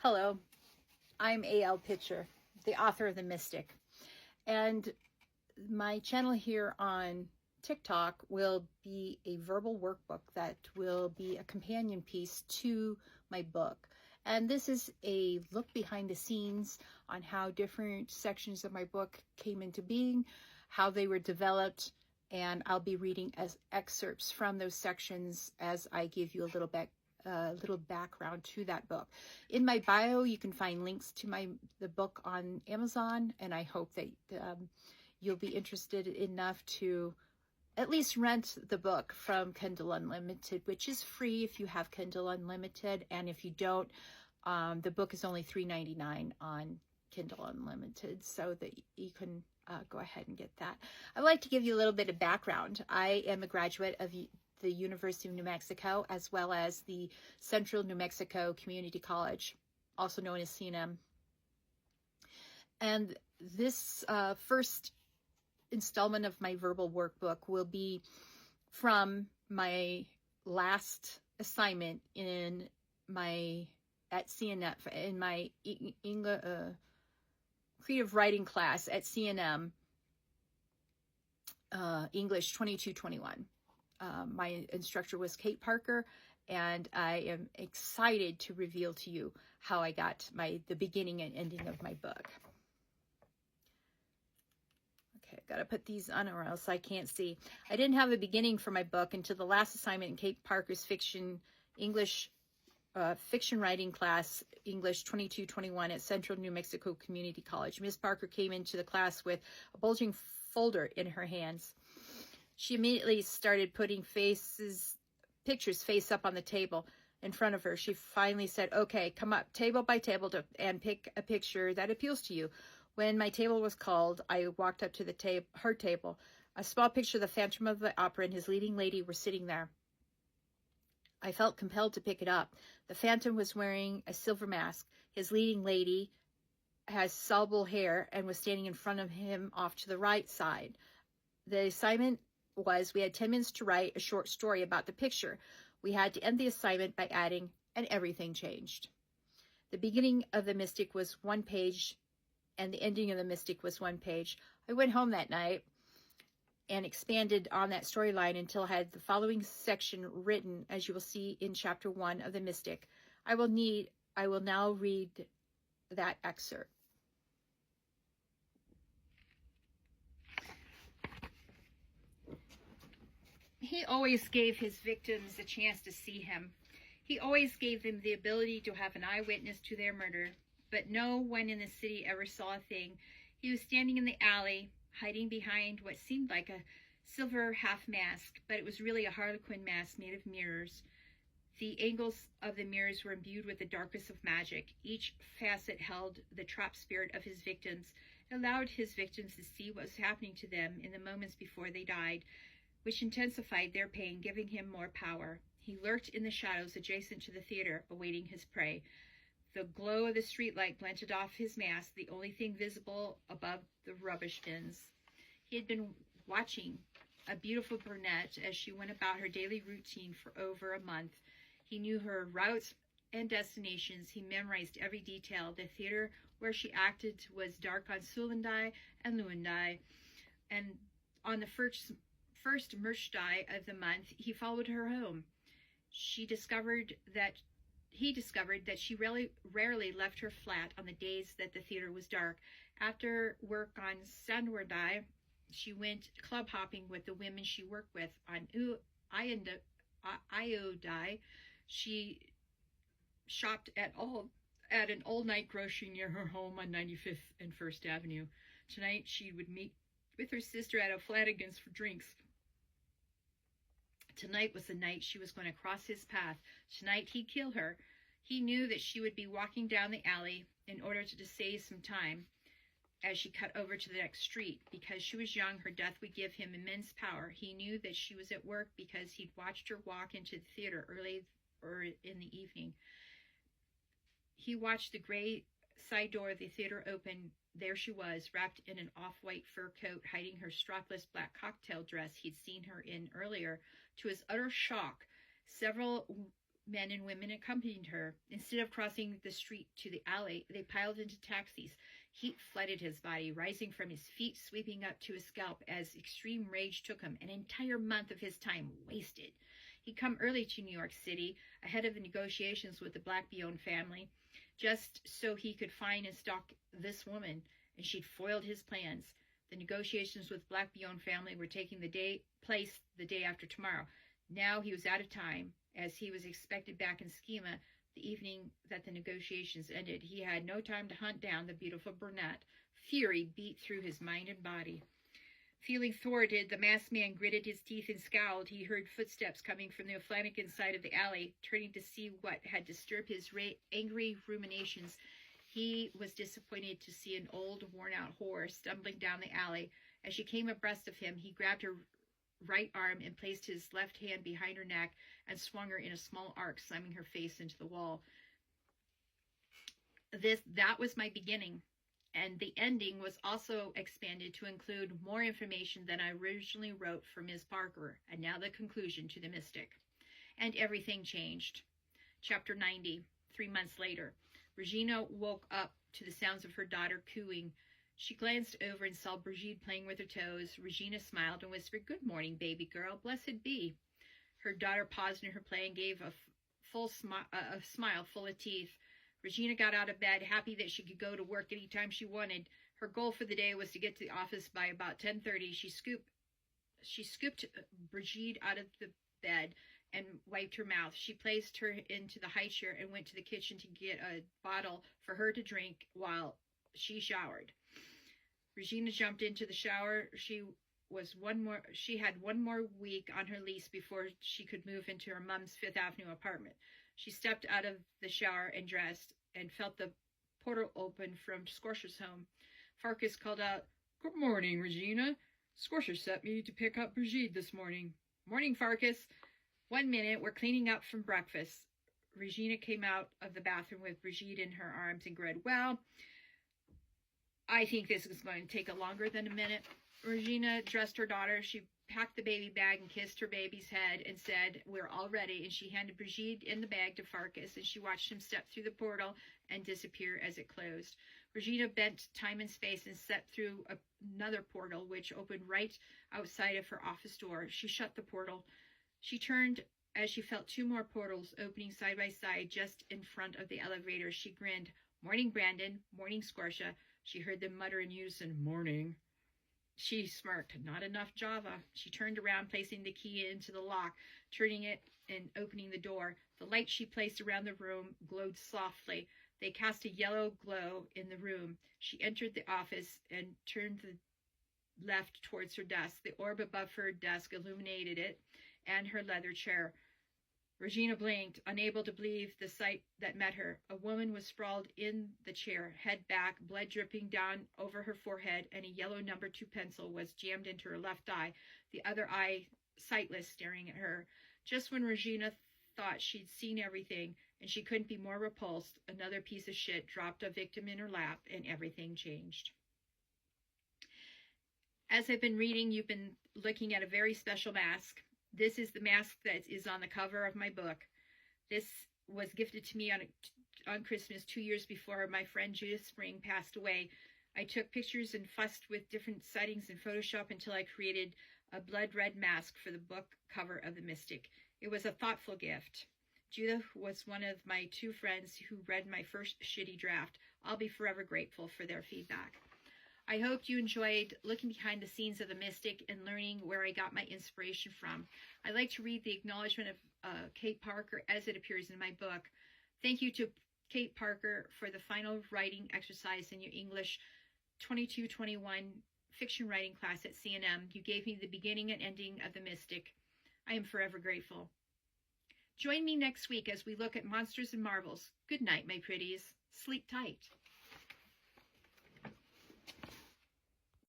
Hello, I'm A.L. Pitcher, the author of The Mystic, and my channel here on TikTok will be a verbal workbook that will be a companion piece to my book. And this is a look behind the scenes on how different sections of my book came into being, how they were developed, and I'll be reading as excerpts from those sections as I give you a little background to that book. In my bio, you can find links to the book on Amazon, and I hope that you'll be interested enough to at least rent the book from Kindle Unlimited, which is free if you have Kindle Unlimited, and if you don't, the book is only $3.99 on Kindle Unlimited, so that you can go ahead and get that. I'd like to give you a little bit of background. I am a graduate of the University of New Mexico, as well as the Central New Mexico Community College, also known as CNM. And this first installment of my verbal workbook will be from my last assignment at CNM, in my creative writing class at CNM, English 2221. My instructor was Kate Parker, and I am excited to reveal to you how I got the beginning and ending of my book. Okay, I've got to put these on or else I can't see. I didn't have a beginning for my book until the last assignment in Kate Parker's English fiction writing class, English 2221 at Central New Mexico Community College. Ms. Parker came into the class with a bulging folder in her hands. She immediately started putting pictures face up on the table in front of her. She finally said, "Okay, come up table by table and pick a picture that appeals to you." When my table was called, I walked up to her table. A small picture of the Phantom of the Opera and his leading lady were sitting there. I felt compelled to pick it up. The Phantom was wearing a silver mask. His leading lady has sable hair and was standing in front of him off to the right side. The assignment was we had 10 minutes to write a short story about the picture. We had to end the assignment by adding, "and everything changed." The beginning of The Mystic was one page, and the ending of The Mystic was one page. I went home that night and expanded on that storyline until I had the following section written, as you will see in chapter 1 of The Mystic. I will now read that excerpt. He always gave his victims a chance to see him. He always gave them the ability to have an eyewitness to their murder, but no one in the city ever saw a thing. He was standing in the alley, hiding behind what seemed like a silver half mask, but it was really a harlequin mask made of mirrors. The angles of the mirrors were imbued with the darkness of magic. Each facet held the trapped spirit of his victims. It allowed his victims to see what was happening to them in the moments before they died, which intensified their pain, giving him more power. He lurked in the shadows adjacent to the theater, awaiting his prey. The glow of the streetlight glinted off his mask, the only thing visible above the rubbish bins. He had been watching a beautiful brunette as she went about her daily routine for over a month. He knew her routes and destinations. He memorized every detail. The theater where she acted was dark on Sulendai and Luendai, and on the first Merchdai of the month, he followed her home. He discovered that she rarely left her flat on the days that the theater was dark. After work on Sandwardai, she went club hopping with the women she worked with. On Iodai, she shopped at an all-night grocery near her home on 95th and 1st Avenue. Tonight, she would meet with her sister at O'Flanagan's for drinks. Tonight was the night she was going to cross his path. Tonight he'd kill her. He knew that she would be walking down the alley in order to save some time as she cut over to the next street. Because she was young, her death would give him immense power. He knew that she was at work because he'd watched her walk into the theater early or in the evening. He watched the gray side door of the theater open. There she was, wrapped in an off-white fur coat, hiding her strapless black cocktail dress he'd seen her in earlier. To his utter shock, several men and women accompanied her. Instead of crossing the street to the alley, they piled into taxis. Heat flooded his body, rising from his feet, sweeping up to his scalp as extreme rage took him. An entire month of his time wasted. He'd come early to New York City, ahead of the negotiations with the Black-Beyond family, just so he could find and stalk this woman, and she'd foiled his plans. The negotiations with Black-Beyond family were taking place the day after tomorrow. Now he was out of time, as he was expected back in Schema the evening that the negotiations ended. He had no time to hunt down the beautiful brunette. Fury beat through his mind and body. Feeling thwarted, the masked man gritted his teeth and scowled. He heard footsteps coming from the Flanagan side of the alley. Turning to see what had disturbed his angry ruminations, he was disappointed to see an old, worn-out whore stumbling down the alley. As she came abreast of him, he grabbed her right arm and placed his left hand behind her neck and swung her in a small arc, slamming her face into the wall. That was my beginning. And the ending was also expanded to include more information than I originally wrote for Ms. Parker, and now the conclusion to The Mystic. And everything changed. Chapter 90, 3 months later. Regina woke up to the sounds of her daughter cooing. She glanced over and saw Brigitte playing with her toes. Regina smiled and whispered, "Good morning, baby girl. Blessed be." Her daughter paused in her play and gave a smile full of teeth. Regina got out of bed, happy that she could go to work anytime she wanted. Her goal for the day was to get to the office by about 10:30. She scooped Brigitte out of the bed and wiped her mouth. She placed her into the high chair and went to the kitchen to get a bottle for her to drink while she showered. Regina jumped into the shower. She had one more week on her lease before she could move into her mom's Fifth Avenue apartment. She stepped out of the shower and dressed and felt the portal open from Scorcher's home. Farkas called out, "Good morning, Regina. Scorcher sent me to pick up Brigitte this morning." "Morning, Farkas." "1 minute, we're cleaning up from breakfast." Regina came out of the bathroom with Brigitte in her arms and grinned. "Well, I think this is going to take longer than a minute." Regina dressed her daughter. She packed the baby bag and kissed her baby's head and said, "We're all ready." And she handed Brigitte in the bag to Farkas, and she watched him step through the portal and disappear as it closed. Regina bent time and space and stepped through another portal, which opened right outside of her office door. She shut the portal. She turned as she felt 2 more portals opening side by side just in front of the elevator. She grinned. "Morning, Brandon. Morning, Scortia." She heard them mutter in unison, "Morning." She smirked. "Not enough Java." She turned around, placing the key into the lock, turning it and opening the door. The lights she placed around the room glowed softly. They cast a yellow glow in the room. She entered the office and turned the left towards her desk. The orb above her desk illuminated it and her leather chair. Regina blinked, unable to believe the sight that met her. A woman was sprawled in the chair, head back, blood dripping down over her forehead, and a yellow number 2 pencil was jammed into her left eye, the other eye sightless, staring at her. Just when Regina thought she'd seen everything and she couldn't be more repulsed, another piece of shit dropped a victim in her lap, and everything changed. As I've been reading, you've been looking at a very special mask. This is the mask that is on the cover of my book. This was gifted to me on Christmas 2 years before my friend Judith Spring passed away. I took pictures and fussed with different settings in Photoshop until I created a blood red mask for the book cover of The Mystic. It was a thoughtful gift. Judith was one of my 2 friends who read my first shitty draft. I'll be forever grateful for their feedback. I hope you enjoyed looking behind the scenes of The Mystic and learning where I got my inspiration from. I like to read the acknowledgement of Kate Parker as it appears in my book. Thank you to Kate Parker for the final writing exercise in your English 22-21 fiction writing class at C&M. You gave me the beginning and ending of The Mystic. I am forever grateful. Join me next week as we look at Monsters and Marvels. Good night, my pretties. Sleep tight.